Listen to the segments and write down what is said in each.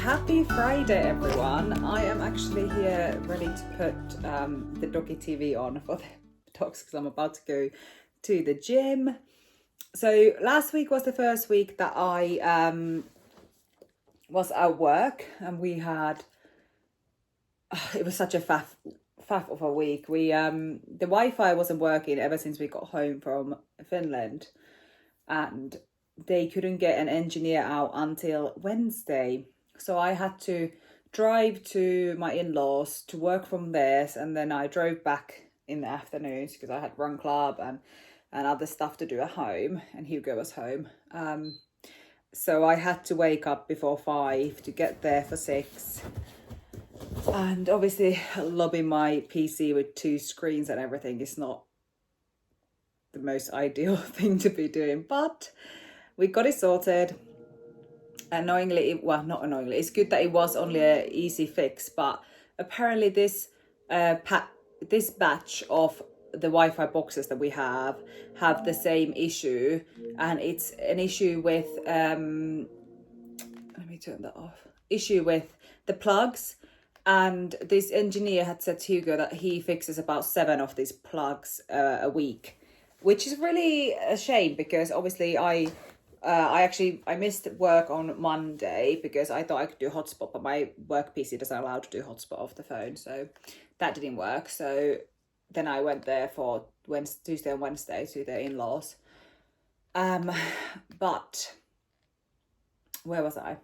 Happy Friday, everyone. I am actually here ready to put the doggy TV on for the dogs because I'm about to go to the gym. So last week was the first week that I was at work, and we had it was such a faff of a week. We the Wi-Fi wasn't working ever since we got home from Finland, and they couldn't get an engineer out until Wednesday. So I had to drive to my in-laws to work from theirs, and then I drove back in the afternoons because I had run club and other stuff to do at home, and Hugo was home. So I had to wake up before 5 to get there for 6. And obviously lobbing my PC with 2 screens and everything is not the most ideal thing to be doing, but we got it sorted. Annoyingly, well, not annoyingly, it's good that it was only an easy fix, but apparently this this batch of the Wi-Fi boxes that we have the same issue, and it's an issue with let me turn that off. Issue with the plugs, and this engineer had said to Hugo that he fixes about 7 of these plugs a week, which is really a shame because obviously I missed work on Monday because I thought I could do hotspot, but my work PC doesn't allow to do hotspot off the phone, so that didn't work. So then I went there for Tuesday and Wednesday to the in-laws. But where was I?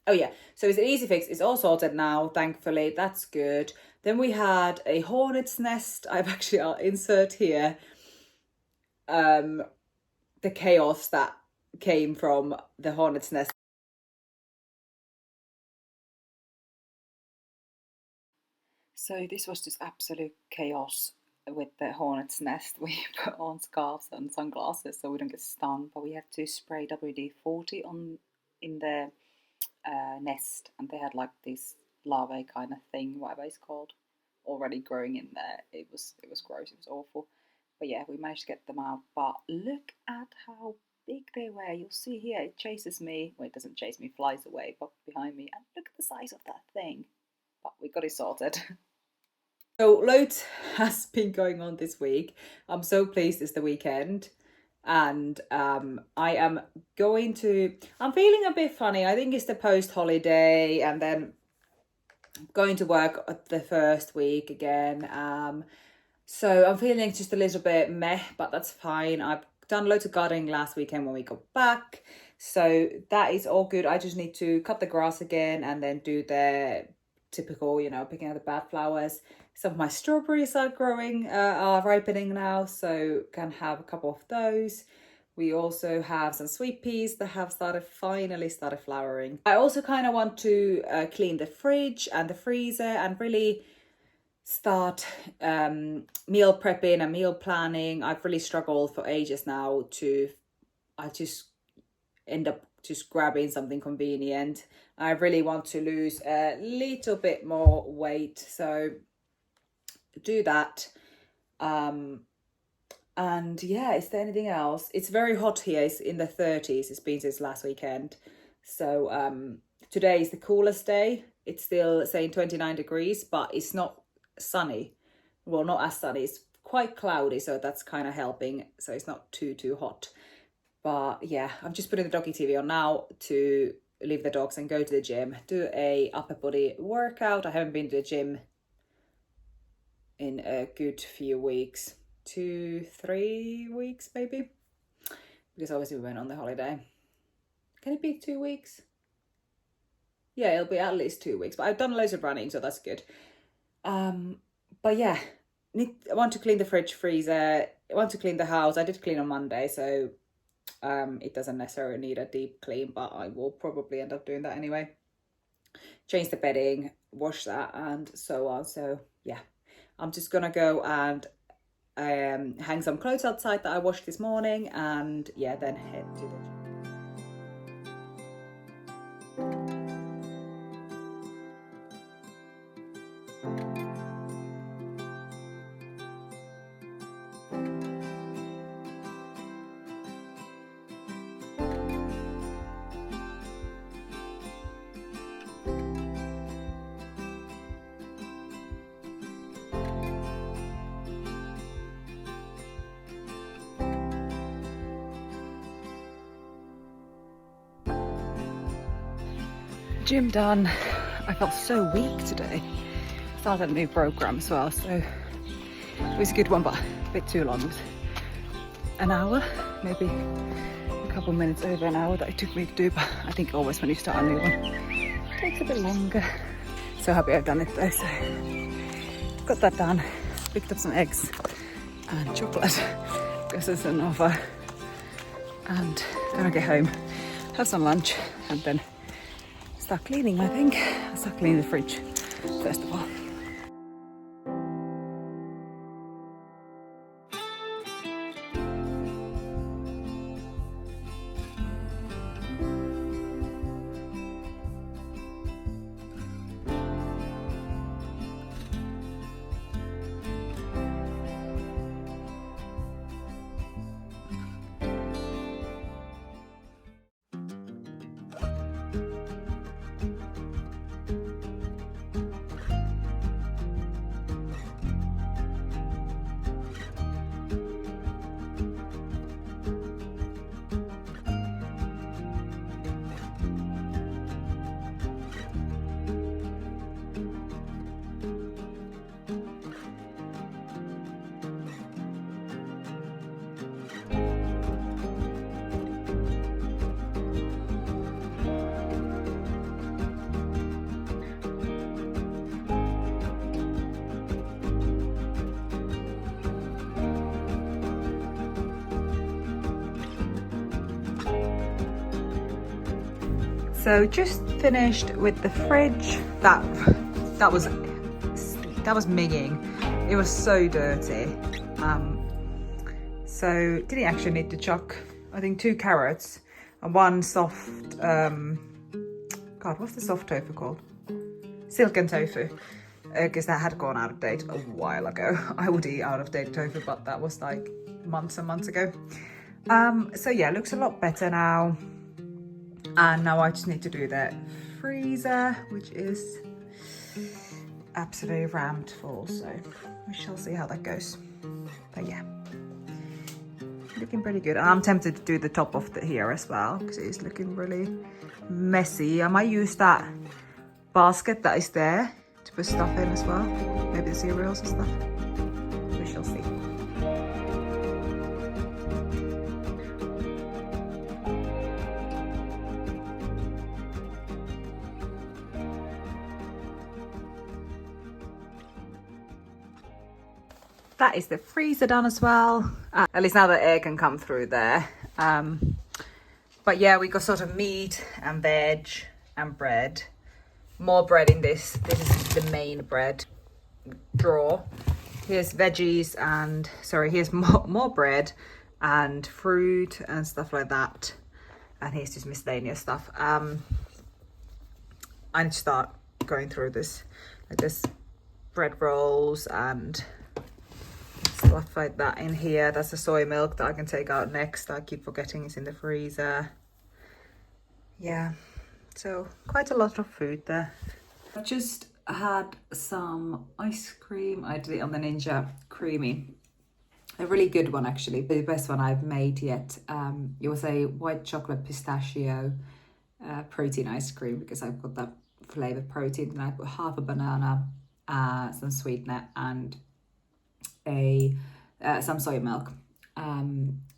Oh yeah, so it's an easy fix. It's all sorted now, thankfully. That's good. Then we had a hornet's nest. I'll insert here the chaos that came from the hornet's nest. So this was just absolute chaos with the hornet's nest. We put on scarves and sunglasses so we don't get stung, but we had to spray WD-40 on in the nest, and they had like this larvae kind of thing, whatever it's called, already growing in there. It was gross. It was awful. But yeah, we managed to get them out. But look at how big they were. You'll see here, it chases me. Well, it doesn't chase me, flies away, but behind me. And look at the size of that thing. But we got it sorted. So loads has been going on this week. I'm so pleased it's the weekend. And I am I'm feeling a bit funny. I think it's the post-holiday, and then going to work the first week again. So I'm feeling just a little bit meh, but that's fine. I've done loads of gardening last weekend when we got back, so that is all good. I just need to cut the grass again and then do the typical, picking out the bad flowers. Some of my strawberries are ripening now, so can have a couple of those. We also have some sweet peas that have finally started flowering. I also kind of want to clean the fridge and the freezer and really start meal prepping and meal planning. I've really struggled for ages now I just end up just grabbing something convenient. I really want to lose a little bit more weight, so do that. And yeah, is there anything else? It's very hot here. It's in the 30s. It's been since last weekend. So today is the coolest day. It's still saying 29 degrees, but it's not sunny. Well, not as sunny. It's quite cloudy, so that's kind of helping. So it's not too hot. But yeah, I'm just putting the doggy TV on now to leave the dogs and go to the gym. Do a upper body workout. I haven't been to the gym in a good few weeks. 2-3 weeks maybe, because obviously we went on the holiday. Can it be 2 weeks? Yeah, it'll be at least 2 weeks, but I've done loads of running, so that's good. But yeah, I want to clean the fridge, freezer. I want to clean the house. I did clean on Monday, so it doesn't necessarily need a deep clean, but I will probably end up doing that anyway. Change the bedding, wash that, and so on. So yeah, I'm just gonna go and hang some clothes outside that I washed this morning, and yeah, then head to the gym. Gym done. I felt so weak today. Started a new program as well, so it was a good one, but a bit too long. It was an hour, maybe a couple minutes over an hour that it took me to do, but I think always when you start a new one, it takes a bit longer. So happy I've done it though, so got that done. Picked up some eggs and chocolate because it's an offer. And gonna get home, have some lunch, and then start cleaning, I think. I'll start cleaning the fridge first of all. So just finished with the fridge. That was minging. It was so dirty. So didn't actually need to chuck, I think 2 carrots and 1 soft, God, what's the soft tofu called? Silken tofu, because that had gone out of date a while ago. I would eat out of date tofu, but that was like months and months ago. So yeah, looks a lot better now. And now I just need to do the freezer, which is absolutely rammed full. So we shall see how that goes. But yeah, looking pretty good. And I'm tempted to do the top of the here as well, because it is looking really messy. I might use that basket that is there to put stuff in as well. Maybe the cereals and stuff. We shall see. That is the freezer done as well. At least now the air can come through there. But yeah, we got sort of meat and veg and bread. More bread in this. This is the main bread drawer. Here's veggies and, sorry, here's more bread and fruit and stuff like that. And here's just miscellaneous stuff. I need to start going through this, like this bread rolls and stuff like that in here. That's the soy milk that I can take out next. I keep forgetting it's in the freezer. Yeah, so quite a lot of food there. I just had some ice cream. I did it on the Ninja Creamy. A really good one actually, the best one I've made yet. It was a white chocolate pistachio protein ice cream, because I've got that flavored protein. And I put half a banana, some sweetener and some soy milk.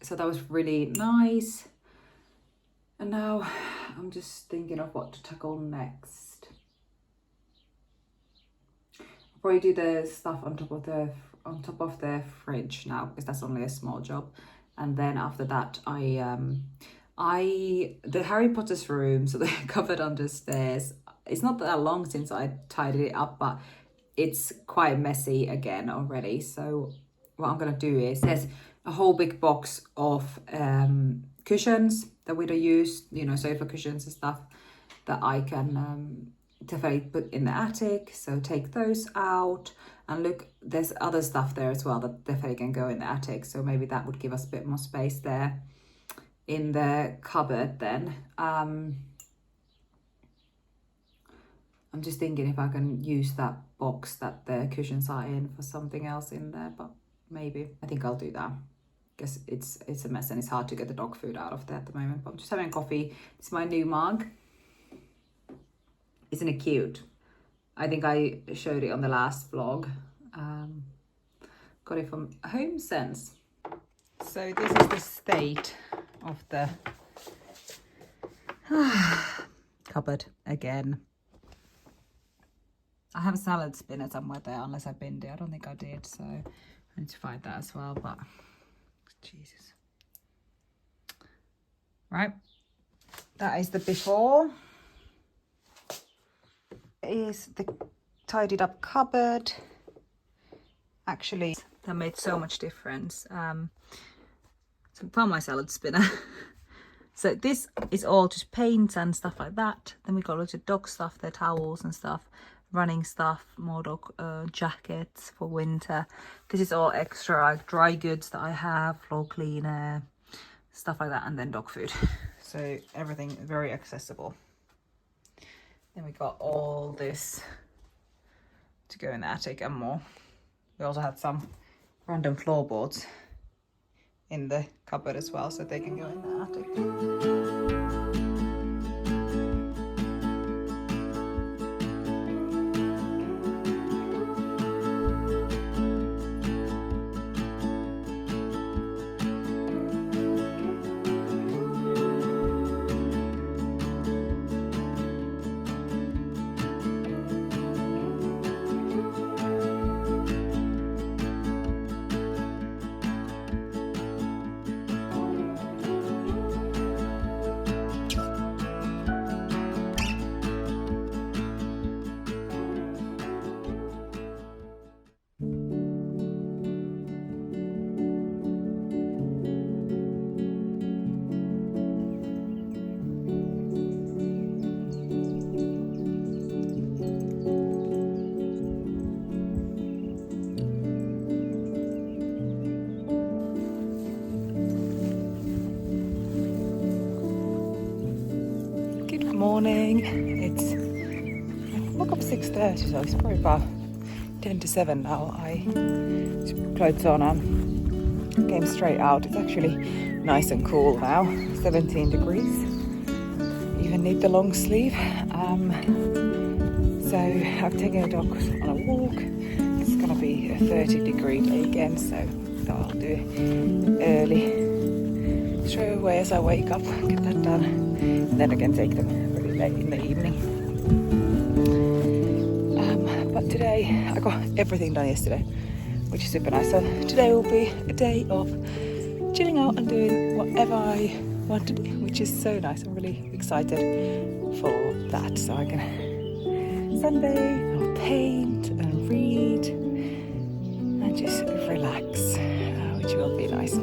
So that was really nice. And now I'm just thinking of what to tackle next. I'll probably do the stuff on top of the fridge now, because that's only a small job. And then after that, the Harry Potter's room, so the cupboard under the stairs, it's not that long since I tidied it up, but it's quite messy again already. So what I'm gonna do is, there's a whole big box of cushions that we don't use, you know, sofa cushions and stuff that I can definitely put in the attic. So take those out, and look, there's other stuff there as well that definitely can go in the attic. So maybe that would give us a bit more space there in the cupboard then. I'm just thinking if I can use that box that the cushions are in for something else in there, but maybe I think I'll do that, because it's a mess and it's hard to get the dog food out of there at the moment. But I'm just having a coffee. It's my new mug. Isn't it cute? I think I showed it on the last vlog. Got it from Home Sense. So this is the state of the cupboard again. I have a salad spinner somewhere there, unless I binned it. I don't think I did, so I need to find that as well, but Jesus. Right, that is the before. Is the tidied up cupboard. Actually, that made so much difference. So I found my salad spinner. So this is all just paints and stuff like that. Then we got loads of dog stuff, their towels and stuff, running stuff, more dog jackets for winter. This is all extra like dry goods that I have, floor cleaner, stuff like that, and then dog food. So everything very accessible. Then we got all this to go in the attic and more. We also had some random floorboards in the cupboard as well, so they can go in the attic. Morning. It's I woke up at 6:30, so it's probably about 10 to 7 now. I put clothes on and came straight out. It's actually nice and cool now, 17 degrees. Even need the long sleeve. So I've taken the dogs on a walk. It's gonna be a 30-degree day again, so I'll do it early, straight away as I wake up, get that done, and then I can take them really late in the evening. But today I got everything done yesterday, which is super nice. So today will be a day of chilling out and doing whatever I want to do, which is so nice. I'm really excited for that. So I can sunbathe or paint and read and just relax, which will be nice.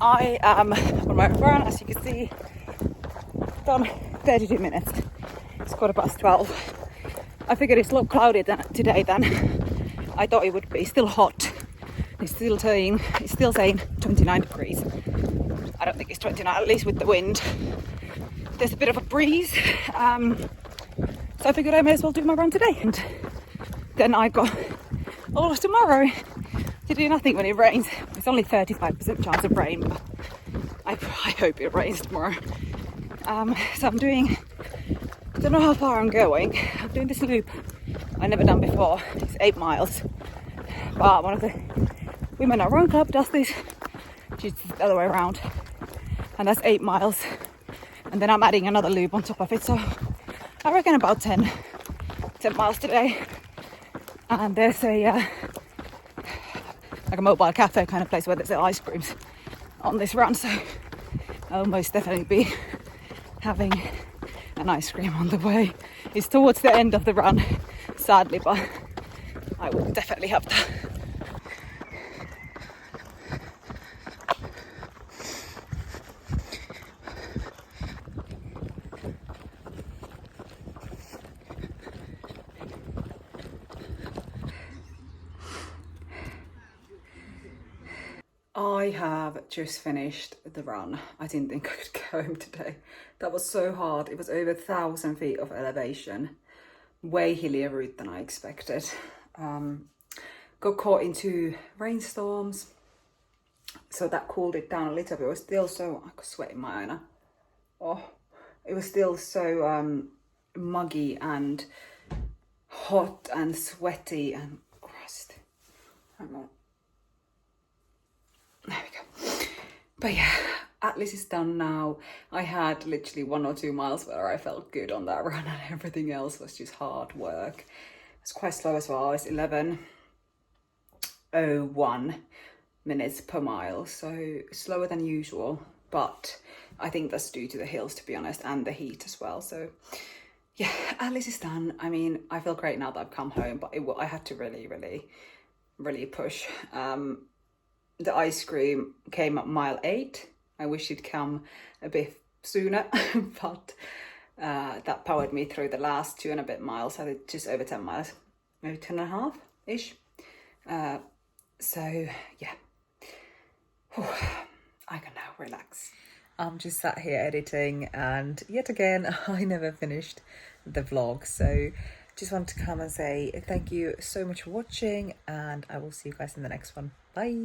I am on my run, as you can see, done 32 minutes. It's 12:15. I figured it's a lot cloudier today than I thought it would be. Still hot. It's still saying 29 degrees. I don't think it's 29, at least with the wind. There's a bit of a breeze. So I figured I may as well do my run today. And then I got all of tomorrow to do nothing when it rains. It's only 35% chance of rain, but I hope it rains tomorrow. So I'm doing, I don't know how far I'm going. I'm doing this loop I've never done before. It's 8 miles. But one of the women at our run club does this. She's the other way around. And that's 8 miles. And then I'm adding another loop on top of it. So I reckon about 10 miles today. And there's a like a mobile cafe kind of place where there's ice creams on this run. So I'll most definitely be having an ice cream on the way. It's towards the end of the run, sadly, but I will definitely have that. I have just finished the run. I didn't think I could go home today. That was so hard. It was over 1,000 feet of elevation. Way hillier route than I expected. Got caught into rainstorms, so that cooled it down a little bit. It was still so, I could sweat in my eye now. Oh, it was still so muggy and hot and sweaty and crust. Hang on. There we go. But yeah, at least it's done now. I had literally 1 or 2 miles where I felt good on that run, and everything else was just hard work. It's quite slow as well. It's 11:01 minutes per mile, so slower than usual, but I think that's due to the hills, to be honest, and the heat as well. So yeah, at least it's done. I mean, I feel great now that I've come home, but I had to really push. The ice cream came at mile 8. I wish it'd come a bit sooner, but that powered me through the last 2 and a bit miles. I did just over 10 miles, maybe 10.5-ish. So yeah, I can now relax. I'm just sat here editing, and yet again, I never finished the vlog. So just wanted to come and say thank you so much for watching, and I will see you guys in the next one. Bye.